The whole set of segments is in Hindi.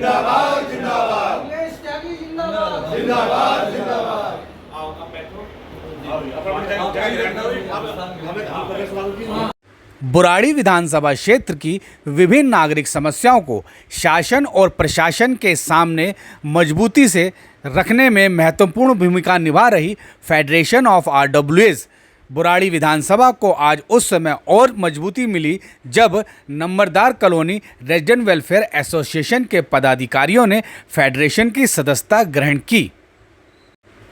जिंदाबाद जिंदाबाद मंगेश त्यागी जिंदाबाद जिंदाबाद जिंदाबाद। बुराड़ी विधानसभा क्षेत्र की विभिन्न नागरिक समस्याओं को शासन और प्रशासन के सामने मजबूती से रखने में महत्वपूर्ण भूमिका निभा रही फेडरेशन ऑफ आरडब्ल्यूएस बुराड़ी विधानसभा को आज उस समय और मजबूती मिली जब नंबरदार कॉलोनी रेजिडेंट वेलफेयर एसोसिएशन के पदाधिकारियों ने फेडरेशन की सदस्यता ग्रहण की।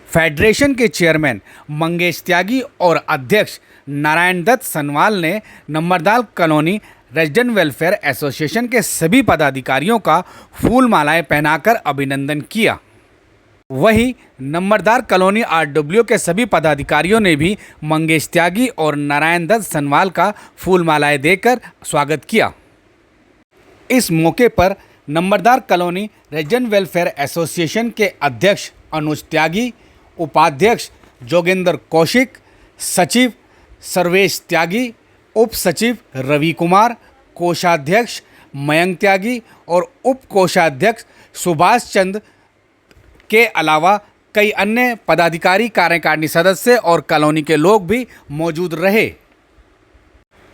फेडरेशन के चेयरमैन मंगेश त्यागी और अध्यक्ष नारायण दत्त सनवाल ने नंबरदार कॉलोनी रेजिडेंट वेलफेयर एसोसिएशन के सभी पदाधिकारियों का फूल मालाएं पहनाकर अभिनंदन किया। वहीं नंबरदार कॉलोनी आरडब्ल्यू के सभी पदाधिकारियों ने भी मंगेश त्यागी और नारायण दत्त सनवाल का फूल मालाएं देकर स्वागत किया। इस मौके पर नंबरदार कॉलोनी रेजिडेंट वेलफेयर एसोसिएशन के अध्यक्ष अनुज त्यागी, उपाध्यक्ष जोगेंद्र कौशिक, सचिव सर्वेश त्यागी, उप सचिव रवि कुमार, कोषाध्यक्ष मयंक त्यागी और उप कोषाध्यक्ष सुभाष चंद के अलावा कई अन्य पदाधिकारी, कार्यकारिणी सदस्य और कॉलोनी के लोग भी मौजूद रहे।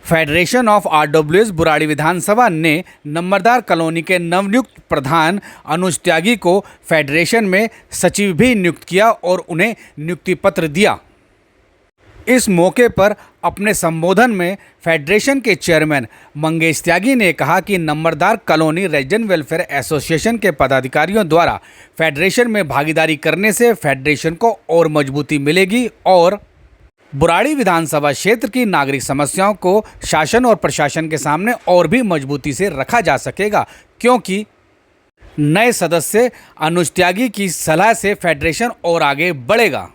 फेडरेशन ऑफ आरडब्ल्यूएस बुराड़ी विधानसभा ने नंबरदार कॉलोनी के नवनियुक्त प्रधान अनुज त्यागी को फेडरेशन में सचिव भी नियुक्त किया और उन्हें नियुक्ति पत्र दिया। इस मौके पर अपने संबोधन में फेडरेशन के चेयरमैन मंगेश त्यागी ने कहा कि नंबरदार कॉलोनी रेजिडेंट वेलफेयर एसोसिएशन के पदाधिकारियों द्वारा फेडरेशन में भागीदारी करने से फेडरेशन को और मजबूती मिलेगी और बुराड़ी विधानसभा क्षेत्र की नागरिक समस्याओं को शासन और प्रशासन के सामने और भी मजबूती से रखा जा सकेगा, क्योंकि नए सदस्य अनुज त्यागी की सलाह से फेडरेशन और आगे बढ़ेगा।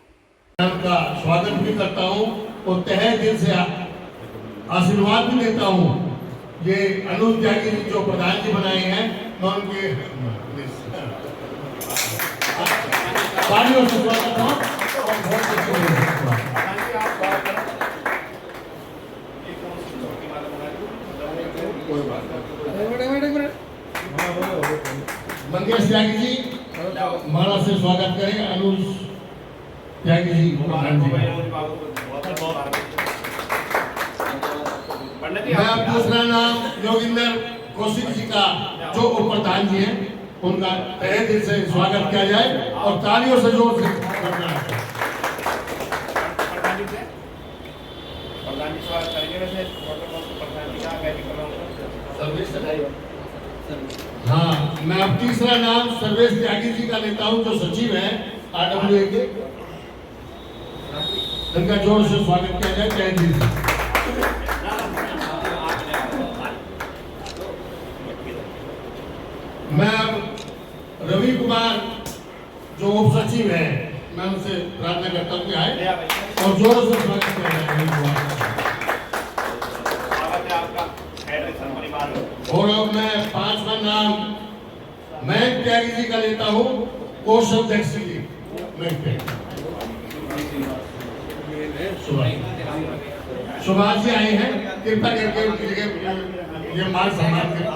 का स्वागत भी करता हूं और तहे दिल से आशीर्वाद भी देता हूं। ये अनुज त्यागी जी जो प्रधान जी बनाए हैं, मैं उनके तालियों से स्वागत हूं और बहुत मंगेश त्यागी जी माला से स्वागत करें। अनुज त्यागी जी मैं अब दूसरा नाम जोगिंदर कौशिक जी का जो उप प्रधान जी हैं उनका तहे दिल से स्वागत किया जाए और तालियों से जोर से करना है। हाँ, मैं अब तीसरा नाम सर्वेश त्यागी जी का लेता हूं जो सचिव है आरडब्ल्यूए के। उनका जोर से स्वागत किया जाए। जय जी। मैं अब रवि कुमार जो उप सचिव है, मैं उनसे प्रार्थना करता हूँ कि आए और जोर से स्वागत किया जाए। और अब मैं पांचवा नाम मयंक त्यागी जी का लेता हूँ, कोषाध्यक्ष जी। सुभाष जी आए हैं, कृपया करके ये मान सम्मान करें।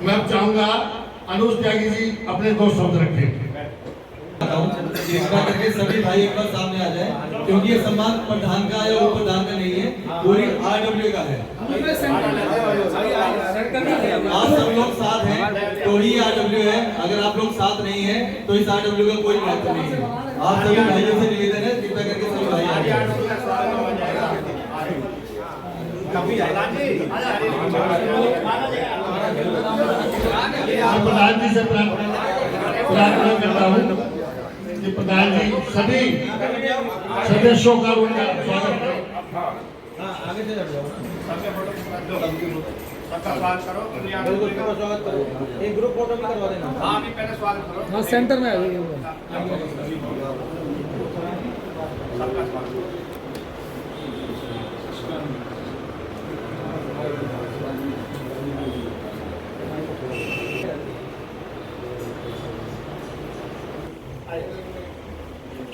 मैं अब चाहूंगा अनुज त्यागी जी अपने दो शब्द रखें। कृपया करके सभी भाई एक बार सामने आ जाए, क्योंकि ये सम्मान प्रधान का या उप प्रधान का नहीं है, पूरी आरडब्ल्यू का है। आप सब लोग साथ हैं तो ही आरडब्ल्यू है। अगर आप लोग साथ नहीं हैं तो इस आरडब्ल्यू का कोई महत्व नहीं है। आप सभी भाइयों से निवेदन है, कृपया करके सभी भाई आ जाए। प्रधान जी से प्रार्थना करता हूँ कि प्रधान जी सभी सदस्यों का उनका स्वागत करें। एक ग्रुप फोटो भी करवा देना। हाँ, अभी पहले स्वागत करो। हाँ, सेंटर में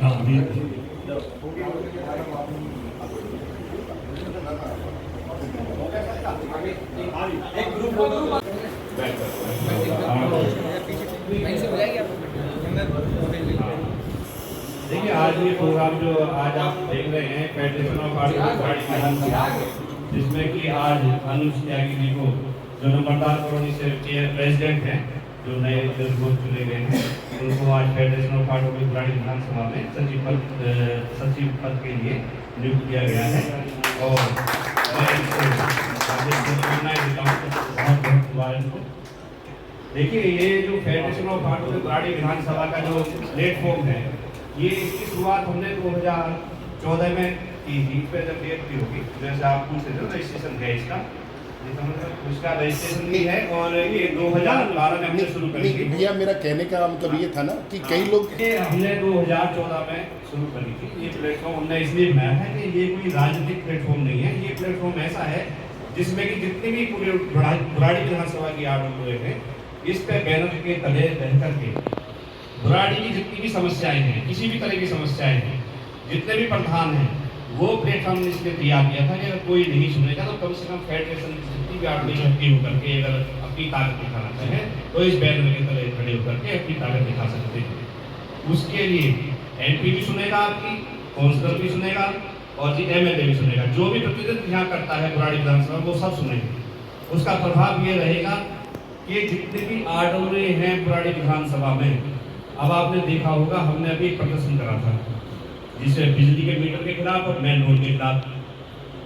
हाँ, एक ग्रुप फोटो देखिए, आज ये प्रोग्राम जो आज आप देख रहे हैं फेडरेशन ऑफ विधानसभा, जिसमें कि आज अनुज त्यागी जी को जो नंबरदार कॉलोनी से प्रेसिडेंट हैं, जो नए लोग चुने गए हैं, उनको आज फेडरेशन ऑफ विधानसभा में सचिव पद के लिए नियुक्त किया गया है। और मैं इसको शुभकामनाएं देता हूं, बहुत बहुत मुबारक हो। देखिए, ये जो फेडरेशन ऑफ विधानसभा का जो प्लेटफॉर्म है, ये इसकी शुरुआत हमने 2014 में की थी। इस पर जब डेट भी होगी, जैसे आप पूछ रहे थे, रजिस्ट्रेशन है इसका, उसका रजिस्ट्रेशन भी है। और ये 2012 में हमने शुरू करी थी। भैया, मेरा कहने का मतलब ये था ना कि कई लोग हमने 2014 में शुरू करी थी। ये प्लेटफॉर्म हमने इसलिए बनाया है कि ये कोई राजनीतिक प्लेटफॉर्म नहीं है। ये प्लेटफॉर्म ऐसा है जिसमें कि जितने भी पूरे बुराड़ी विधानसभा की आडों हैं, इस पे बैनर के तले रह करके बुराड़ी की जितनी भी समस्याएं हैं, किसी भी तरह की समस्याएं हैं, जितने भी प्रधान हैं, वो प्लेटफॉर्म इसलिए तैयार किया था कि अगर कोई नहीं सुनेगा तो कम से कम फेडरेशन जितनी भी आदमी इकट्ठी होकर के अगर अपनी ताकत दिखाना चाहे तो इस बैनर के तले खड़े होकर के अपनी ताकत दिखा सकते हैं। उसके लिए एमपी भी सुनेगा, आपकी काउंसलर भी सुनेगा और जी एमएलए भी सुनेगा। जो भी प्रतिनिधित्व यहाँ करता है बुराड़ी विधानसभा, वो सब सुनेंगे। उसका प्रभाव ये रहेगा कि जितने भी आडोरे हैं बुराड़ी विधानसभा में, अब आपने देखा होगा, हमने अभी एक प्रदर्शन करा था जिसे बिजली के मीटर के खिलाफ और मेन रोड के खिलाफ।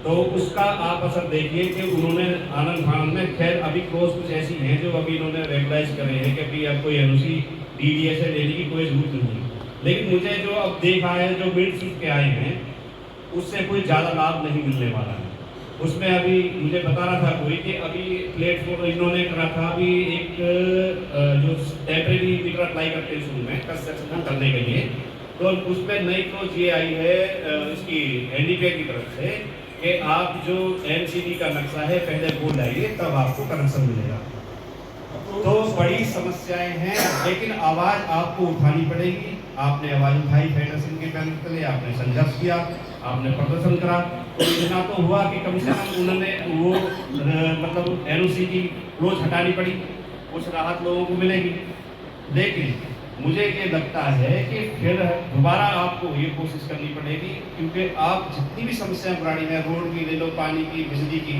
तो उसका आप असर देखिए कि उन्होंने आनंद फानंद में, खैर अभी क्लोज कुछ ऐसी हैं जो अभी इन्होंने रेगुलाइज करे हैं कि अभी अब कोई एनओसी डीडीए से लेने की कोई जरूरत नहीं है। लेकिन मुझे जो अब देखा है, जो बिल्ड सुन के आए हैं, उससे कोई ज़्यादा लाभ नहीं मिलने वाला है। उसमें अभी मुझे बता रहा था कोई कि अभी प्लेटफॉर्म इन्होंने करा था, अभी एक जो टेम्परेरी मीटर अप्लाई करते हैं शुरू में कंस्ट्रक्शन करने के लिए, तो उसमें नई क्लोज ये आई है इसकी एनडीपीए की तरफ से कि आप जो एमसीडी का नक्शा है पहले वो लाइए, तब आपको कनेक्शन मिलेगा। तो बड़ी समस्याएं हैं, लेकिन आवाज़ आपको उठानी पड़ेगी। आपने आवाज़ उठाई फेडरेशन के बैनर तले, आपने संघर्ष किया, आपने प्रदर्शन करा, तो इतना तो हुआ कि कम से कम उन्होंने वो मतलब एनओसी की क्लोज हटानी पड़ी, कुछ राहत लोगों को मिलेगी। लेकिन मुझे ये लगता है कि फिर दोबारा आपको ये कोशिश करनी पड़ेगी, क्योंकि आप जितनी भी समस्याएं बुराड़ी में, रोड की ले लो, पानी की, बिजली की,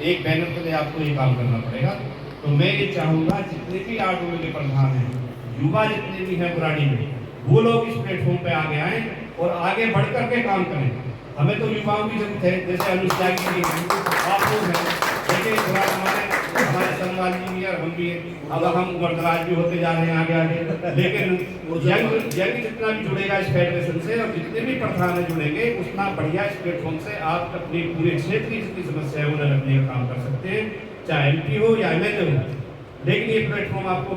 एक बैनर तले आपको ये काम करना पड़ेगा। तो मैं ये चाहूँगा जितने भी आडोरे के प्रधान हैं, युवा जितने भी हैं बुराड़ी में, वो लोग इस प्लेटफॉर्म पे आगे आएँ और आगे बढ़ करके काम करें। हमें तो युवाओं की जरूरत है, जैसे अनुज त्यागी जी आप लोग हैं, देखिए हमारे सनवाल जी भी और हम भी हैं, अब हम उम्रदराज भी होते जा रहे हैं आगे आगे। लेकिन यंग जितना भी जुड़ेगा इस फेडरेशन से और जितने भी प्रधान जुड़ेंगे, उतना बढ़िया इस प्लेटफॉर्म से आप अपनी पूरे क्षेत्र की जितनी समस्या है उन्हें रखने का काम कर सकते हैं, चाहे एमपी हो या एमएलए हो। लेकिन ये प्लेटफॉर्म आपको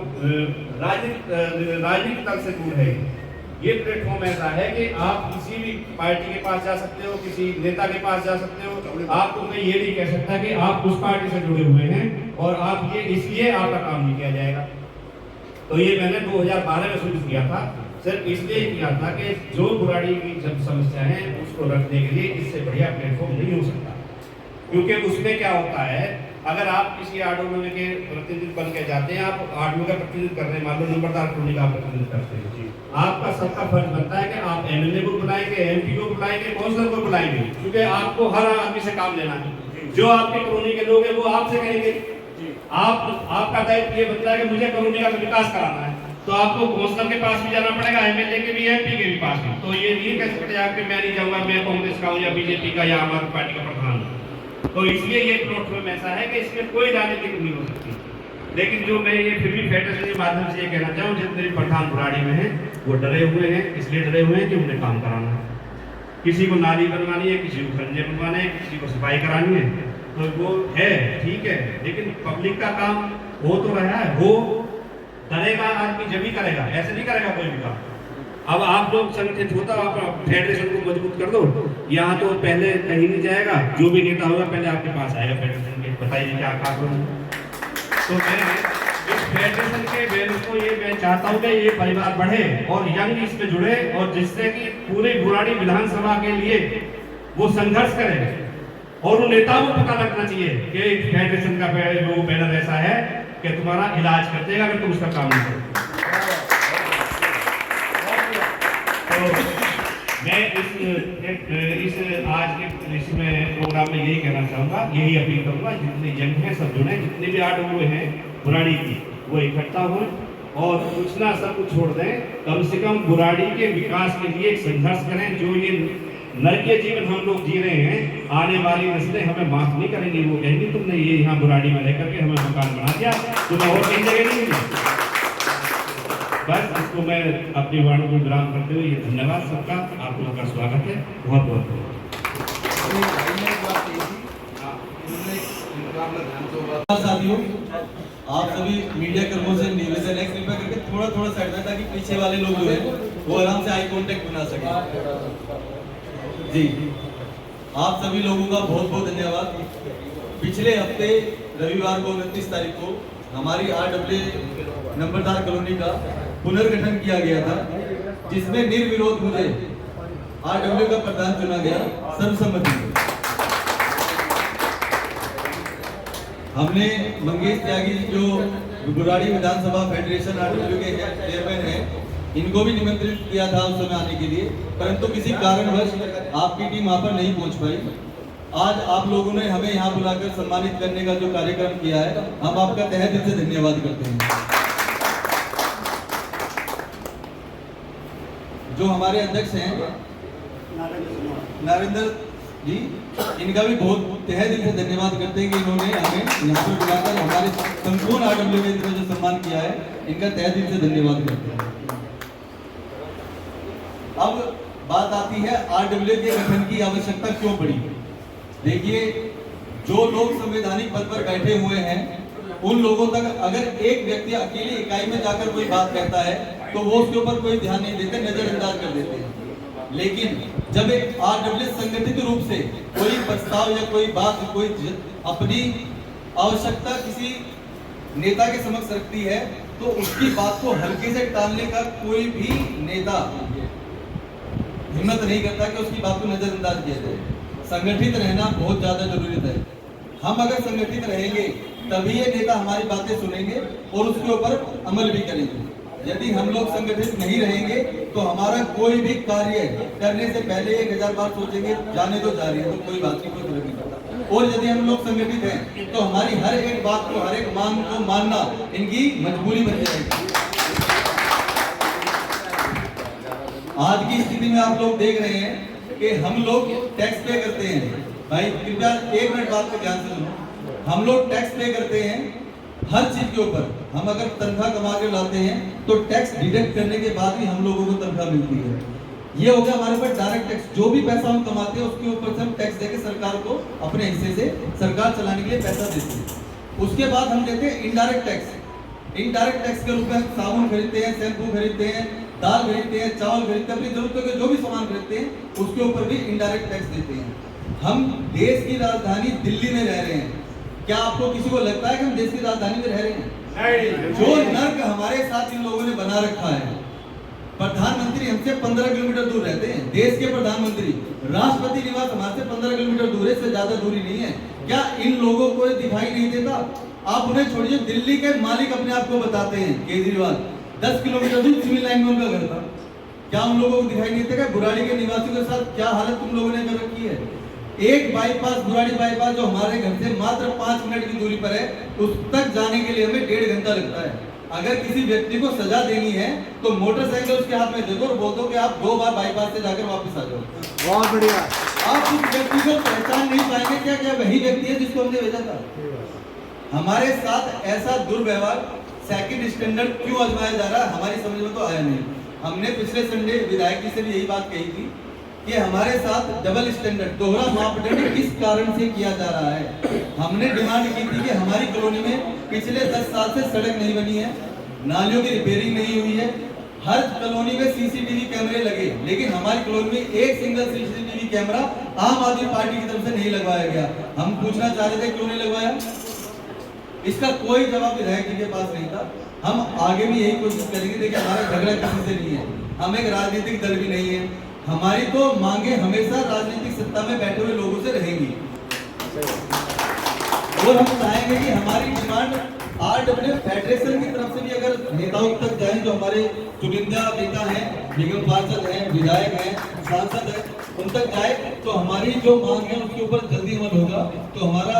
राजनीतिक तल से दूर है। ये प्लेटफॉर्म ऐसा है कि आप किसी भी पार्टी के पास जा सकते हो, किसी नेता के पास जा सकते हो। आपको मैं ये नहीं कह सकता कि आप उस पार्टी से जुड़े हुए हैं और आप ये इसलिए आपका काम नहीं किया जाएगा। तो ये मैंने 2012 में शुरू किया था, सिर्फ इसलिए किया था कि जो बुराड़ी की जब समस्या है उसको रखने के लिए इससे बढ़िया प्लेटफॉर्म नहीं हो सकता। क्योंकि उसमें क्या होता है, अगर आप किसी आडोले के प्रतिनिधित्व बन के जाते हैं, आप आडोले का प्रतिनिधित्व कर रहे हैं, मान लो नंबरदार कॉलोनी का प्रतिनिधित्व करते हैं, आपका सबका फर्ज बनता है कि आप एमएलए को बुलाएंगे, एमपी को बुलाएंगे, काउंसलर को बुलाएंगे, क्योंकि आपको हर आदमी से काम लेना है। जो आपके कॉलोनी के लोग हैं वो आपसे कहेंगे, आपका दायित्व ये बनता है कि मुझे कॉलोनी का विकास कराना है, तो आपको काउंसलर के पास भी जाना पड़ेगा, एमएलए के भी, एमपी के भी पास भी। तो ये नहीं कह सकते आप कि मैं नहीं जाऊंगा, मैं कांग्रेस का हूँ या बीजेपी का या आम आदमी पार्टी का प्रधान हूँ। तो इसलिए ये प्लेटफॉर्म ऐसा है कि इसमें कोई राजनीति नहीं हो सकती। लेकिन जो मैं ये फिर भी फेडरेशन के माध्यम से ये कहना चाहूँ, जितने भी प्रधान बुराड़ी में हैं वो डरे हुए हैं, इसलिए डरे हुए हैं कि उन्हें काम कराना है। किसी को नाली बनवानी है, किसी को खंजे बनवाने हैं, किसी को सफाई करानी है, तो वो है ठीक है, लेकिन पब्लिक का काम हो तो रहा है, वो डरेगा आदमी जब ही करेगा, ऐसे नहीं करेगा कोई भी काम। अब आप लोग संगठित होता, आप फेडरेशन को मजबूत कर दो, यहाँ तो पहले कहीं नहीं जाएगा, जो भी नेता होगा पहले आपके पास आएगा फेडरेशन के, बताइए क्या काम करूँ। तो मैं इस फेडरेशन के भाई बहनों को ये मैं चाहता हूँ कि ये परिवार बढ़े और यंग इसमें जुड़े और जिससे कि पूरे बुराड़ी विधानसभा के लिए वो संघर्ष करें। और उन नेताओं को पता लगना चाहिए कि फेडरेशन का वो बैनर ऐसा है कि तुम्हारा इलाज कर देगा अगर तुम उसका काम नहीं करो। तो मैं इस आज के इसमें प्रोग्राम में यही कहना चाहूँगा, यही अपील करूँगा, जितने यंग हैं सब जुड़े, जितने भी आडब्ल्यू हैं बुराड़ी की वो इकट्ठा हो और कुछ ना सब कुछ छोड़ दें, कम से कम बुराड़ी के विकास के लिए एक संघर्ष करें। जो ये नरकीय जीवन हम लोग जी रहे हैं, आने वाली नस्लें हमें माफ नहीं करेंगी। वो कहेंगी तुमने ये यहाँ बुराड़ी में रह करके हमें मकान बना दिया, तुम्हें और कहीं जगह नहीं मिली। बस इसको मैं अपनी वाणों को विराम करते हुए ये धन्यवाद सबका, आप लोगों का स्वागत है, बहुत बहुत। साथियों, आप सभी मीडिया कर्मियों से निवेदन है कृपया करके थोड़ा साइड में, ताकि पीछे वाले लोग जो है वो आराम से आई कांटेक्ट बना सके। जी, आप सभी लोगों का बहुत बहुत धन्यवाद। पिछले हफ्ते रविवार को 29 तारीख को हमारी आरडब्ल्यू नंबरदार कॉलोनी का पुनर्गठन किया गया था, जिसमें निर्विरोध मुझे आरडब्ल्यू का प्रधान चुना गया सर्वसम्मति। हमने मंगेश त्यागी जो बुराड़ी विधानसभा फेडरेशन आरडब्ल्यू के चेयरमैन हैं, इनको भी निमंत्रित किया था उस समय आने के लिए, परंतु किसी कारणवश आपकी टीम वहां पर नहीं पहुंच पाई। आज आप लोगों ने हमें यहाँ बुलाकर सम्मानित करने का जो कार्यक्रम किया है, हम आपका तहे दिल से धन्यवाद करते हैं। जो हमारे अध्यक्ष हैं नरेंद्र जी, इनका भी बहुत तहे दिल से धन्यवाद करते हैं कि इन्होंने हमें यहाँ पर बुलाकर हमारे संपूर्ण आरडब्ल्यू के जो सम्मान किया है, इनका तहे दिल से धन्यवाद करते हैं। अब बात आती है आरडब्ल्यू के गठन की आवश्यकता क्यों पड़ी। देखिए, जो लोग संवैधानिक पद पर बैठे हुए हैं, उन लोगों तक अगर एक व्यक्ति अकेली इकाई में जाकर कोई बात कहता है तो वो उसके ऊपर कोई ध्यान नहीं देते, नजरअंदाज कर देते हैं। लेकिन जब एक आरडब्ल्यू संगठित रूप से कोई प्रस्ताव या कोई बात कोई अपनी आवश्यकता किसी नेता के समक्ष रखती है, तो उसकी बात को हल्के से टालने का कोई भी नेता हिम्मत नहीं करता कि उसकी बात को नजरअंदाज किया जाए। संगठित रहना बहुत ज्यादा जरूरी है। हम अगर संगठित रहेंगे तभी ये नेता हमारी बातें सुनेंगे और उसके ऊपर अमल भी करेंगे। यदि हम लोग संगठित नहीं रहेंगे तो हमारा कोई भी कार्य करने से पहले 1000 बार सोचेंगे, जाने दो जा रही है तो कोई बात नहीं, कोई फर्क नहीं पड़ता। और यदि हम लोग संगठित हैं तो हमारी हर एक बात को, हर एक मांग को मानना इनकी मजबूरी बन जाएगी। आज की स्थिति में आप लोग देख रहे हैं कि हम लोग टैक्स पे करते हैं। भाई कृपया 1 मिनट बात को ध्यान से सुनो। हम लोग टैक्स पे करते हैं हर चीज के ऊपर। हम अगर तनख्वाह कमा के लाते हैं तो टैक्स डिडक्ट करने के बाद ही हम लोगों को तनख्वाह मिलती है। ये हो गया हमारे पास डायरेक्ट टैक्स। जो भी पैसा हम कमाते हैं उसके ऊपर से हम टैक्स देके सरकार को अपने हिस्से से सरकार चलाने के लिए पैसा देते हैं। उसके बाद हम देते हैं इनडायरेक्ट टैक्स। इनडायरेक्ट टैक्स के रूप में हम साबुन खरीदते हैं, शैम्पू खरीदते हैं, दाल खरीदते हैं, चावल खरीदते हैं, अपनी जरूरतों के जो भी सामान खरीदते हैं उसके ऊपर भी इनडायरेक्ट टैक्स देते हैं। हम देश की राजधानी दिल्ली में रह रहे हैं। क्या आपको किसी को लगता है कि हम देश की राजधानी में रह रहे हैं? नहीं। जो नर्क हमारे साथ इन लोगों ने बना रखा है। प्रधानमंत्री हमसे 15 किलोमीटर दूर रहते हैं। देश के प्रधानमंत्री, राष्ट्रपति निवास हमारे से 15 किलोमीटर दूर है, इससे ज्यादा दूरी नहीं है। क्या इन लोगों को दिखाई नहीं देता? आप उन्हें छोड़िए, दिल्ली के मालिक अपने आप को बताते हैं केजरीवाल, 10 किलोमीटर दूर सिविल लाइन में उनका घर था। क्या उन लोगों को दिखाई नहीं देता? बुराड़ी के निवासियों के साथ क्या हालत तुम लोगों ने कर रखी है? एक बाईपास, बुराड़ी बाईपास जो हमारे घर से मात्र 5 मिनट की दूरी पर है, उस तक जाने के लिए हमें 1.5 घंटा लगता है। अगर किसी व्यक्ति को सजा देनी है तो मोटरसाइकिल उसके हाथ में दे दो और बोल दो कि आप 2 बार बाईपास से जाकर वापस आ जाओ। बहुत बढ़िया। आप उस व्यक्ति को पहचान नहीं पाएंगे। क्या क्या वही व्यक्ति है जिसको हमने भेजा था? हमारे साथ ऐसा दुर्व्यवहार, सेकंड स्टैंडर्ड क्यों आजमाया जा रहा है, हमारी समझ में तो आया नहीं। हमने पिछले संडे विधायक जी से भी यही बात कही थी कि हमारे साथ डबल स्टैंडर्ड, दोहरा मापदंड किस कारण से किया जा रहा है। हमने डिमांड की थी कि हमारी कॉलोनी में पिछले 10 साल से सड़क नहीं बनी है, नालियों की रिपेयरिंग नहीं हुई है, हर कॉलोनी में सीसीटीवी कैमरे लगे, लेकिन हमारी कॉलोनी में एक सिंगल सीसीटीवी कैमरा आम आदमी पार्टी की तरफ से नहीं लगवाया गया। हम पूछना चाह रहे थे क्यों नहीं लगवाया? इसका कोई जवाब विधायक जी के पास नहीं था। हम आगे भी यही कोशिश करेंगे। देखिए, हमारा झगड़ा किसी से नहीं है, हम एक राजनीतिक दल भी नहीं है। हमारी तो मांगे हमेशा राजनीतिक सत्ता में बैठे हुए लोगों से रहेंगी और हम चाहेंगे कि हमारी डिमांड आरडब्ल्यू फेडरेशन की तरफ से भी अगर नेताओं तक जाए, जो हमारे चुनिंदा नेता हैं, निगम पार्षद हैं, विधायक हैं, सांसद हैं, उन तक जाए तो हमारी जो मांग है उसके ऊपर जल्दी अमल होगा। तो हमारा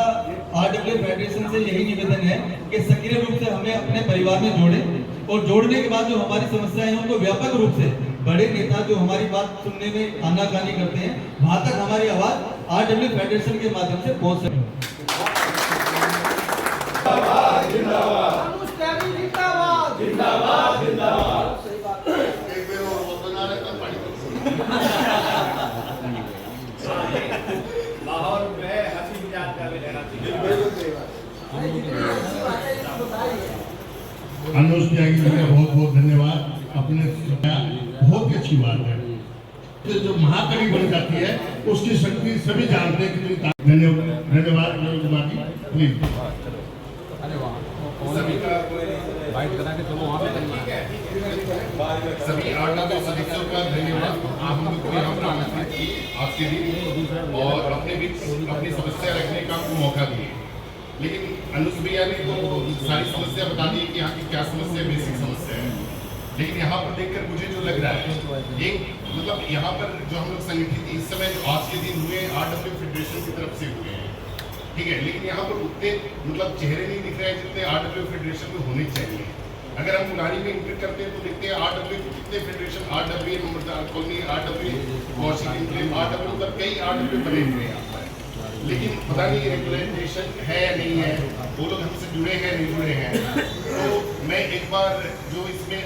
आरडब्ल्यू फेडरेशन से यही निवेदन है कि सक्रिय रूप से हमें अपने परिवार में जोड़ें और जोड़ने के बाद जो हमारी समस्याएं हैं उनको व्यापक रूप से बड़े नेता जो हमारी बात सुनने में आनाकानी करते हैं, वहां तक हमारी आवाज आरडब्ल्यू फेडरेशन के माध्यम से पहुंच सके। लाहौर में हंसी मजाक का भी रहना चाहिए। अनुज त्यागी जी का बहुत बहुत धन्यवाद। आपने बहुत ही अच्छी बात है। तो जो महाकवि बन जाती है उसकी शक्ति सभी जानते हैं कि धन्यवाद कुमार जी, प्लीज। सभी आरडब्ल्यू सदस्यों का धन्यवाद। हम लोग को यहाँ पर आमंत्रित की आपके लिए और अपने बीच अपनी समस्या रखने का हमको मौका दिए। लेकिन अनुज भैया ने तो सारी समस्या बता दी कि यहाँ की क्या समस्या, बेसिक समस्या है। लेकिन यहाँ पर देखकर मुझे जो लग रहा है, एक मतलब यहाँ पर जो हम लोग संगठित इस समय जो आज के दिन हुए आरडब्ल्यू फेडरेशन की तरफ से हुए हैं, ठीक है, लेकिन यहाँ पर उतने मतलब चेहरे नहीं दिख रहे हैं जितने आरडब्ल्यू फेडरेशन में होने चाहिए। अगर हम मुरारी में इंटर करते हैं तो देखते हैं आरडब्ल्यू कितने federation, RW colony, RW Washington, RW मतलब कई आरडब्ल्यू बने हुए हैं यहाँ पर। लेकिन पता नहीं रेगुलेशन है या नहीं है, वो लोग हमसे जुड़े हैं नहीं जुड़े हैं। तो मैं एक बार जो इसमें